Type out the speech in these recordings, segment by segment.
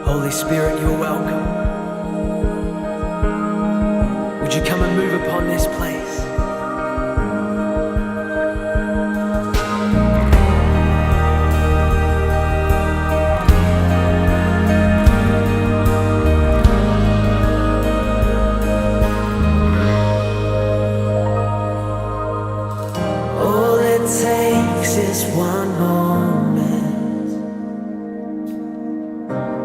Holy Spirit, you're welcome. Would you come and move upon this place? All it takes is one moment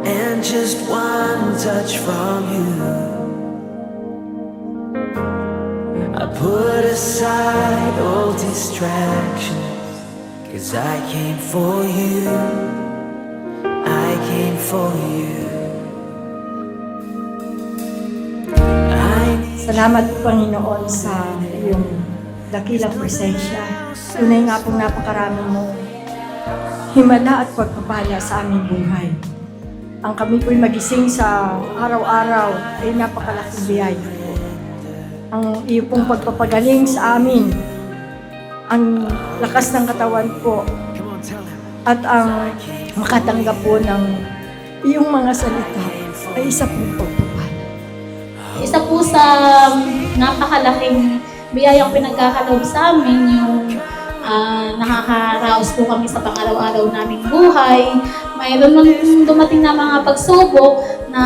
and just one touch from you. I put aside all distractions, 'cause I came for you. I came for you. Salamat Panginoon sa iyong dakilang presensya. Tunay nga pong napakarami mo himala at pagpapala sa aming buhay. Ang kami po'y magising sa araw-araw ay napakalaking biyaya po. Ang iyo pong pagpapagaling sa amin, ang lakas ng katawan po, at ang makatanggap po ng iyong mga salita ay isa pong pagpapala. Isa po sa napakalaking biyayang pinagkakaloob sa amin yung nakakaraos po kami sa pang-araw-araw naming buhay. Mayroon man dumating na mga pagsubok na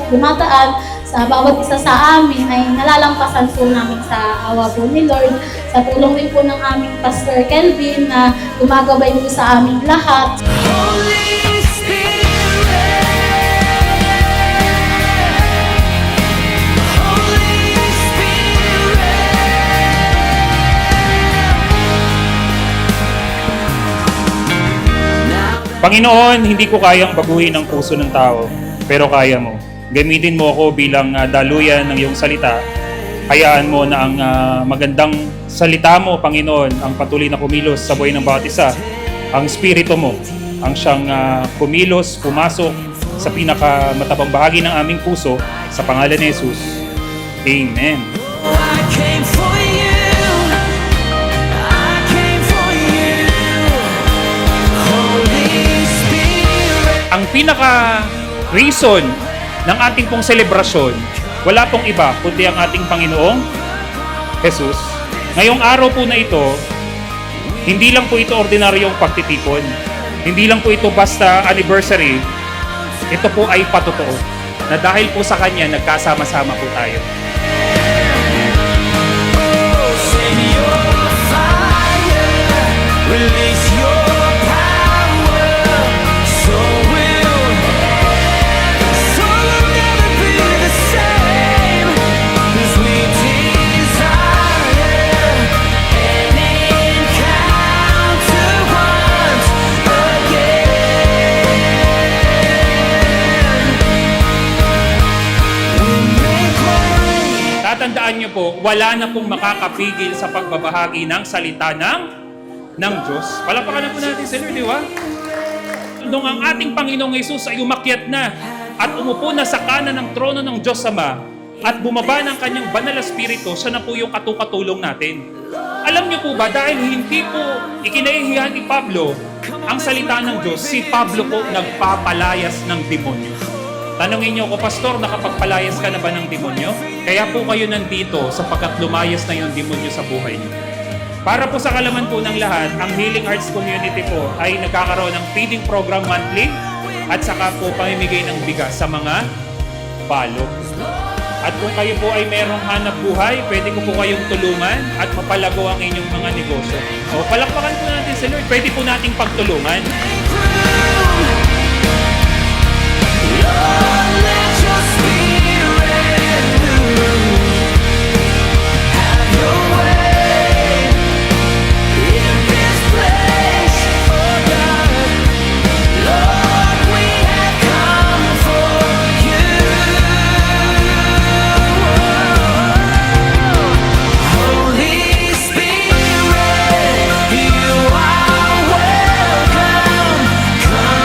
dumadaan sa bawat isa sa amin ay nalalampasan po namin sa awa po ni Lord. Sa tulong din po ng aming Pastor Kelvin na gumagabay po sa aming lahat. Panginoon, hindi ko kayang baguhin ang puso ng tao, pero kaya mo. Gamitin mo ako bilang daluyan ng iyong salita. Hayaan mo na ang magandang salita mo, Panginoon, ang patuloy na kumilos sa buhay ng bawat isa. Ang Espiritu mo, ang siyang kumilos, pumasok sa pinakamatabang bahagi ng aming puso, sa pangalan ni Jesus. Amen. I came for you. I came for you. Holy Spirit. Ang pinaka-reason ng ating pong selebrasyon, wala pong iba kundi ang ating Panginoong Jesus. Ngayong araw po na ito, hindi lang po ito ordinaryong pagtitipon. Hindi lang po ito basta anniversary. Ito po ay patotoo na dahil po sa Kanya, nagkasama-sama po tayo. Send your fire. Release your power. So we'll never be the same. 'Cause we desire an encounter once again. We make way. Tatandaan niyo po, wala na pong makakapigil sa pagbabahagi ng salita ng Diyos. Palapakan na po natin si Lord, di ba? Nung ang ating Panginoong Jesus ay umakyat na at umupo na sa kanan ng trono ng Diyos Ama at bumaba ng kanyang banal na spirito, siya na po yung katukatulong natin. Alam niyo po ba, dahil hindi po ikinahihiyan ni Pablo ang salita ng Diyos, si Pablo po nagpapalayas ng demonyo. Tanungin niyo ako, Pastor, nakapagpalayas ka na ba ng demonyo? Kaya po kayo nandito sapagkat lumayas na yung demonyo sa buhay niyo. Para po sa kalaman po ng lahat, ang Healing Arts Community po ay nagkakaroon ng feeding program monthly at saka po pamimigay ng bigas sa mga palo. At kung kayo po ay merong hanap buhay, pwede ko po kayong tulungan at mapalago ang inyong mga negosyo. O palakpakan po natin sa Lord, pwede po nating pagtulungan. Lord, let your spirit move. Have your way in this place, oh God. Lord, we have come for you. Holy Spirit, you are welcome. Come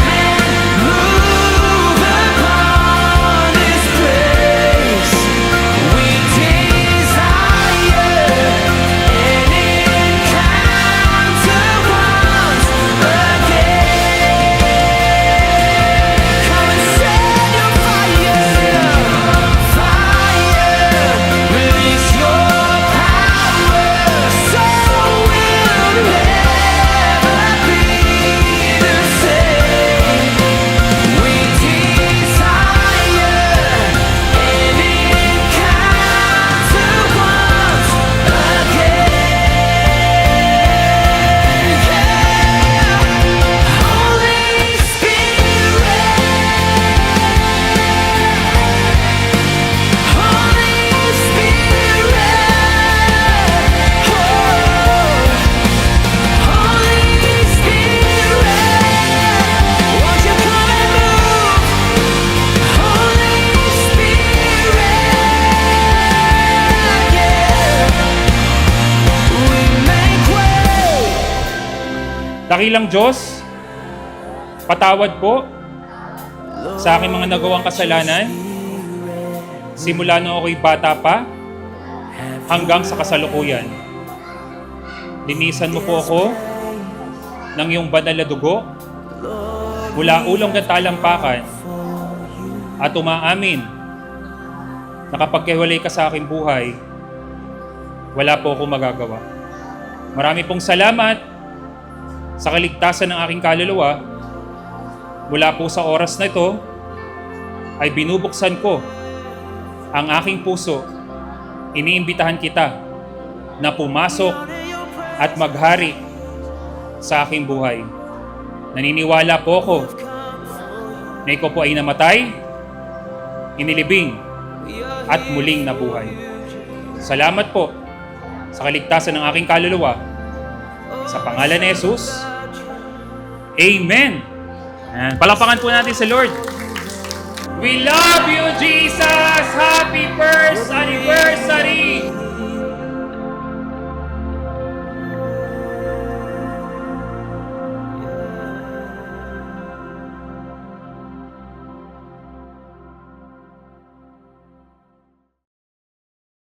Dakilang Diyos, patawad po sa aking mga nagawang kasalanan simula nung ako'y bata pa hanggang sa kasalukuyan. Linisan mo po ako ng iyong banal na dugo mula ulong ng talampakan at umaamin na kapag kahiwalay ka sa aking buhay, wala po akong magagawa. Marami pong salamat sa kaligtasan ng aking kaluluwa. Mula po sa oras na ito, ay binubuksan ko ang aking puso. Iniimbitahan kita na pumasok at maghari sa aking buhay. Naniniwala po ako na ikaw po ay namatay, inilibing, at muling nabuhay. Salamat po sa kaligtasan ng aking kaluluwa. Sa pangalan ni Jesus, Amen. Ayan. Palapakan po natin sa Lord. We love you, Jesus! Happy first anniversary!